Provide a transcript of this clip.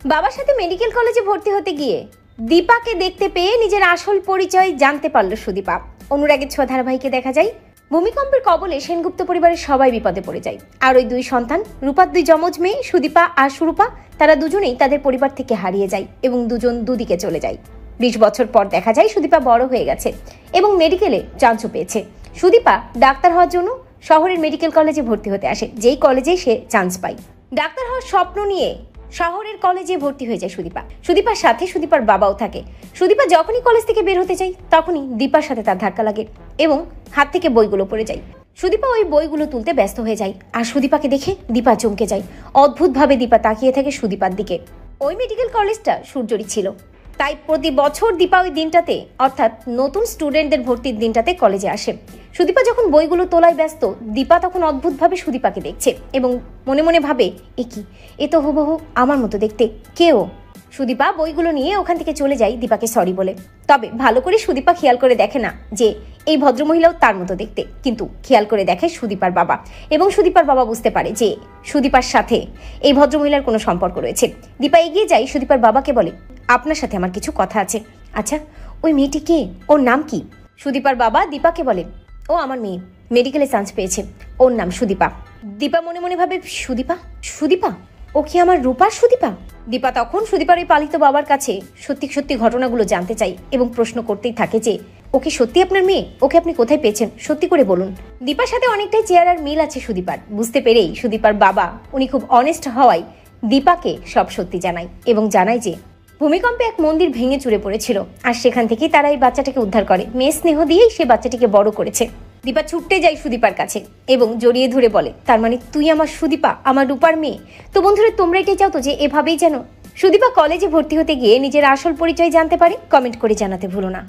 বাবার সাথে মেডিকেল কলেজে ভর্তি হতে গিয়ে দীপাকে দেখতে পেয়ে নিজের আসল পরিচয় জানতে পারল সুদীপা। অনুরাগের ছোঁয়া ধারাবাহিকে দেখা যায় ভূমিকম্পের কবলে সেনগুপ্ত পরিবারের সবাই বিপদে পড়ে যায়। আর ওই দুই সন্তান, রূপার দুই যমজ মেয়ে সুদীপা আর সুরূপা, তারা দুজনেই তাদের পরিবার থেকে হারিয়ে যায় এবং দুজন দুদিকে চলে যায়। 20 বছর পর দেখা যায় সুদীপা বড় হয়ে গেছে এবং মেডিকেলে চান্সও পেয়েছে। সুদীপা ডাক্তার হওয়ার জন্য শহরের মেডিকেল কলেজে ভর্তি হতে আসে, যেই কলেজে সে চান্স পায়। ডাক্তার হওয়ার স্বপ্ন নিয়ে শহরের কলেজে ভর্তি হয়ে যায় সুদীপা। সুদীপার সাথে সুদীপার বাবাও থাকে। সুদীপা যখনই কলেজ থেকে বের হতে চায় তখনই দীপার সাথে তার ধাক্কা লাগে এবং হাত থেকে বইগুলো পড়ে যায়। সুদীপা ওই বইগুলো তুলতে ব্যস্ত হয়ে যায় আর সুদীপাকে দেখে দীপা চমকে যায়। অদ্ভুতভাবে দীপা তাকিয়ে থাকে সুদীপার দিকে। ওই মেডিকেল কলেজটা সূর্যরই ছিল, তাই প্রতি বছর দীপা ওই দিনটাতে, অর্থাৎ নতুন স্টুডেন্টদের ভর্তির দিনটাতে কলেজে আসে। সুদীপা যখন বইগুলো তোলায় ব্যস্ত, দীপা তখন অদ্ভুতভাবে সুদীপাকে দেখছে এবং মনে মনে ভাবে, এ তো হুবহু আমার মতো দেখতে, কেউ। সুদীপা বইগুলো নিয়ে ওখান থেকে চলে যায় দীপাকে সরি বলে। তবে ভালো করে সুদীপা খেয়াল করে দেখে না যে এই ভদ্রমহিলাও তার মতো দেখতে, কিন্তু খেয়াল করে দেখে সুদীপার বাবা, এবং সুদীপার বাবা বুঝতে পারে যে সুদীপার সাথে এই ভদ্রমহিলার কোনো সম্পর্ক রয়েছে। দীপা এগিয়ে যায়, সুদীপার বাবাকে বলে, আপনার সাথে আমার কিছু কথা আছে। আচ্ছা, ওই মেয়েটি কে, ওর নাম কি? সুদীপার বাবা দীপাকে বলে, ও আমার মেয়ে, মেডিকেলে চান্স পেয়েছে, ওর নাম সুদীপা। দীপা মনে মনে ভাবে, সুদীপা? সুদীপা? ও কি আমার রূপার সুদীপা? দীপা তখন সুদীপার ওই পালিত বাবার কাছে সত্যি সত্যি ঘটনাগুলো জানতে চায় এবং প্রশ্ন করতেই থাকে যে, ওকে সত্যি আপনার মেয়ে? ওকে আপনি কোথায় পেয়েছেন? সত্যি করে বলুন। দীপার সাথে অনেকটাই চেহারার মিল আছে সুদীপার। বুঝতে পেরেই সুদীপার বাবা, উনি খুব অনেস্ট হওয়ায় দীপাকে সব সত্যি জানায় এবং জানায় যে ভূমিকম্পে এক মন্দির ভেঙে চুরে পড়েছিল আর সেখান থেকেই তারা এই বাচ্চাটাকে উদ্ধার করে। মেয়ে স্নেহ দিয়েই সে বাচ্চাটিকে বড় করেছে। দীপা ছুটতে যায় সুদীপার কাছে এবং জড়িয়ে ধরে বলে, তার মানে তুই আমার সুদীপা, আমার রূপার মেয়ে? তো বন্ধুরা, তোমরা এটাই চাও তো যে এভাবেই যেন সুদীপা কলেজে ভর্তি হতে গিয়ে নিজের আসল পরিচয় জানতে পারে? কমেন্ট করে জানাতে ভুলো না।